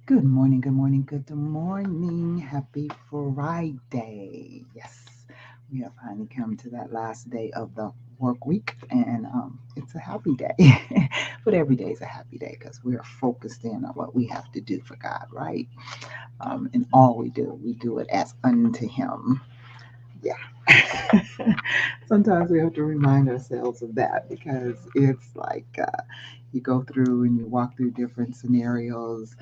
Good morning, good morning, good morning. Happy Friday. Yes, we have finally come to that last day of the work week, and it's a happy day. But every day is a happy day because we're focused in on what we have to do for God, right? And all we do it as unto Him. Yeah. Sometimes we have to remind ourselves of that because it's like you go through and you walk through different scenarios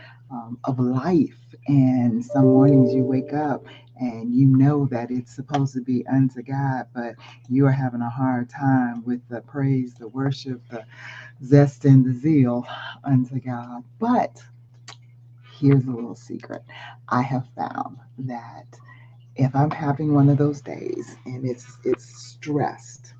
of life, and some mornings you wake up and you know that it's supposed to be unto God, but you are having a hard time with the praise, the worship, the zest, and the zeal unto God. But here's a little secret. I have found that if I'm having one of those days and it's stressed,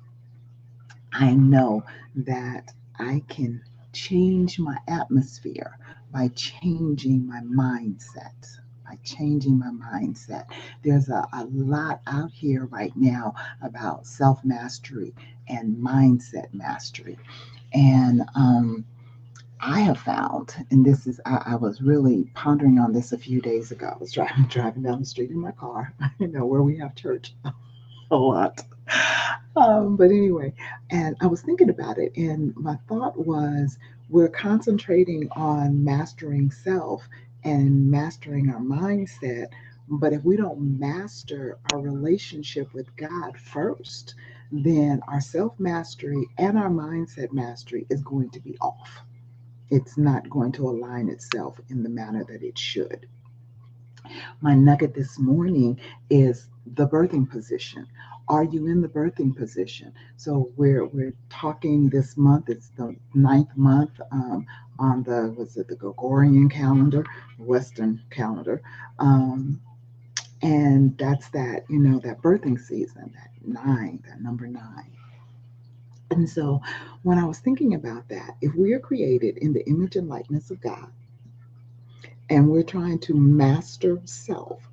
I know that I can change my atmosphere by changing my mindset. By changing my mindset. There's a lot out here right now about self mastery and mindset mastery. And I have found, and this is, I was really pondering on this a few days ago. I was driving down the street in my car, where we have church a lot. But anyway, and I was thinking about it, and my thought was we're concentrating on mastering self and mastering our mindset. But if we don't master our relationship with God first, then our self mastery and our mindset mastery is going to be off. It's not going to align itself in the manner that it should. My nugget this morning is the birthing position. Are you in the birthing position? So we're talking this month. It's the ninth month on the was it the Gregorian calendar, Western calendar, um, and that's that birthing season, that number nine. And so when I was thinking about that, if we are created in the image and likeness of God, and we're trying to master self.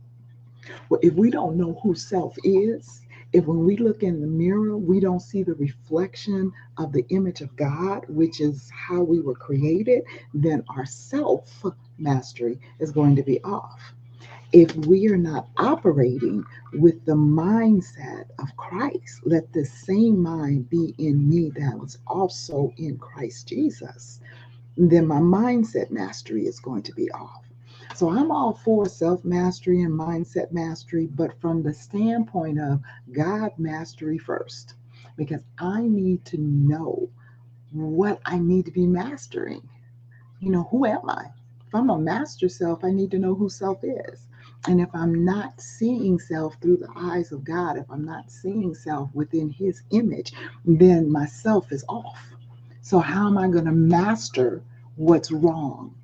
Well, if we don't know who self is, if when we look in the mirror, we don't see the reflection of the image of God, which is how we were created, then our self mastery is going to be off. If we are not operating with the mindset of Christ, let the same mind be in me that was also in Christ Jesus, then my mindset mastery is going to be off. So I'm all for self mastery and mindset mastery, but from the standpoint of God mastery first, because I need to know what I need to be mastering. Who am I? If I'm a master self, I need to know who self is. And if I'm not seeing self through the eyes of God, if I'm not seeing self within His image, then myself is off. So, how am I going to master what's wrong?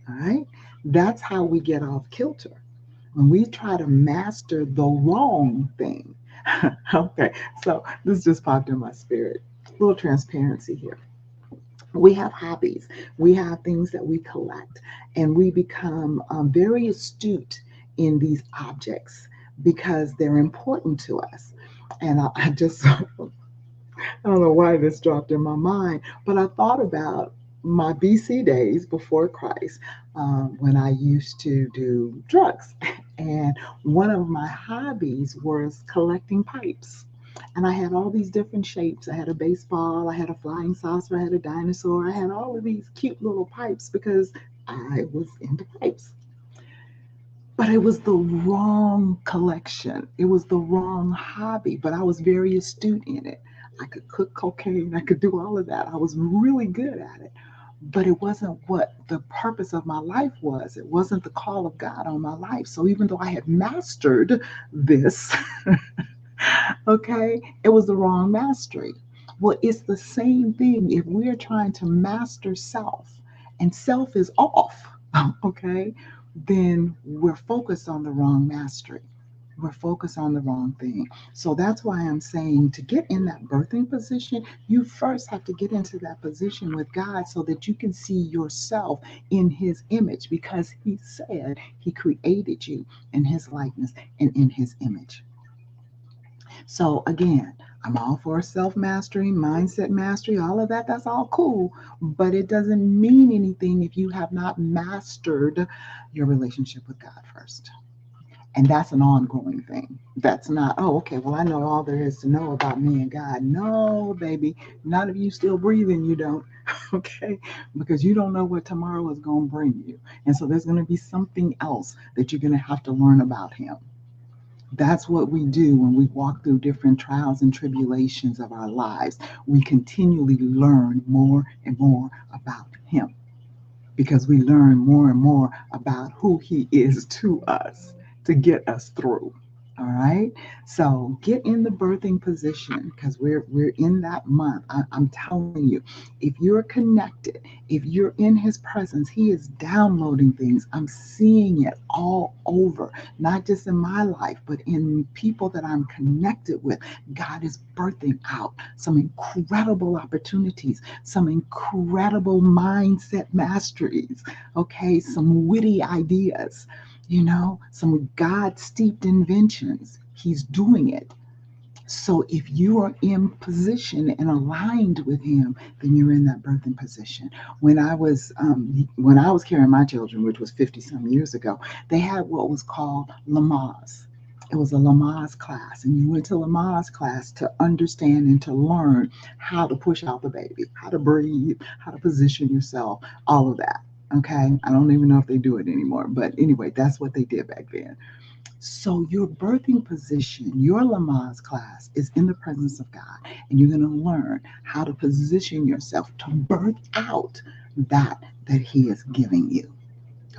All right. That's how we get off kilter. When we try to master the wrong thing. Okay. So, this just popped in my spirit. A little transparency here. We have hobbies, we have things that we collect, and we become very astute in these objects because they're important to us. And I just, I don't know why this dropped in my mind, but I thought about my BC days before Christ, when I used to do drugs. And one of my hobbies was collecting pipes. And I had all these different shapes. I had a baseball, I had a flying saucer, I had a dinosaur, I had all of these cute little pipes because I was into pipes. But it was the wrong collection. It was the wrong hobby, but I was very astute in it. I could cook cocaine, I could do all of that. I was really good at it. But it wasn't what the purpose of my life was. It wasn't the call of God on my life. So even though I had mastered this, okay, it was the wrong mastery. Well, it's the same thing if we're trying to master self and self is off, okay, then we're focused on the wrong mastery. We're focused on the wrong thing. So that's why I'm saying to get in that birthing position, you first have to get into that position with God so that you can see yourself in His image because He said He created you in His likeness and in His image. So again, I'm all for self mastery, mindset mastery, all of that. That's all cool. But it doesn't mean anything if you have not mastered your relationship with God first. And that's an ongoing thing. That's not, oh, okay, well, I know all there is to know about me and God. No, baby, not if you still breathing, you don't. Okay? Because you don't know what tomorrow is going to bring you. And so there's going to be something else that you're going to have to learn about Him. That's what we do when we walk through different trials and tribulations of our lives. We continually learn more and more about Him because we learn more and more about who He is to us to get us through. All right. So get in the birthing position because we're in that month. I'm telling you, if you're connected, if you're in His presence, He is downloading things. I'm seeing it all over, not just in my life, but in people that I'm connected with. God is birthing out some incredible opportunities, some incredible mindset masteries, okay, some witty ideas, some God steeped inventions. He's doing it. So if you are in position and aligned with Him, then you're in that birthing position. When I was carrying my children, which was 50 some years ago, they had what was called Lamaze. It was a Lamaze class, and you went to Lamaze class to understand and to learn how to push out the baby, how to breathe, how to position yourself, all of that. Okay, I don't even know if they do it anymore, but anyway, that's what they did back then. So your birthing position, your Lamaze class is in the presence of God, and you're going to learn how to position yourself to birth out that He is giving you.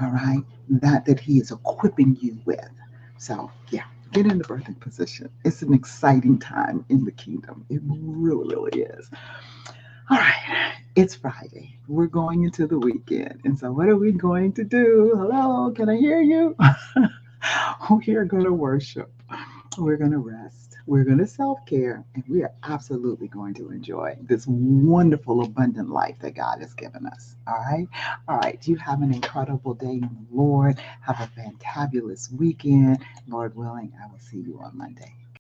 All right, that He is equipping you with. So yeah, get in the birthing position. It's an exciting time in the kingdom. It really, really is. All right, it's Friday. We're going into the weekend, and so what are we going to do? Hello, can I hear you? We are going to worship. We're going to rest. We're going to self care. And we are absolutely going to enjoy this wonderful, abundant life that God has given us. All right. All right. You have an incredible day in the Lord. Have a fantabulous weekend. Lord willing, I will see you on Monday.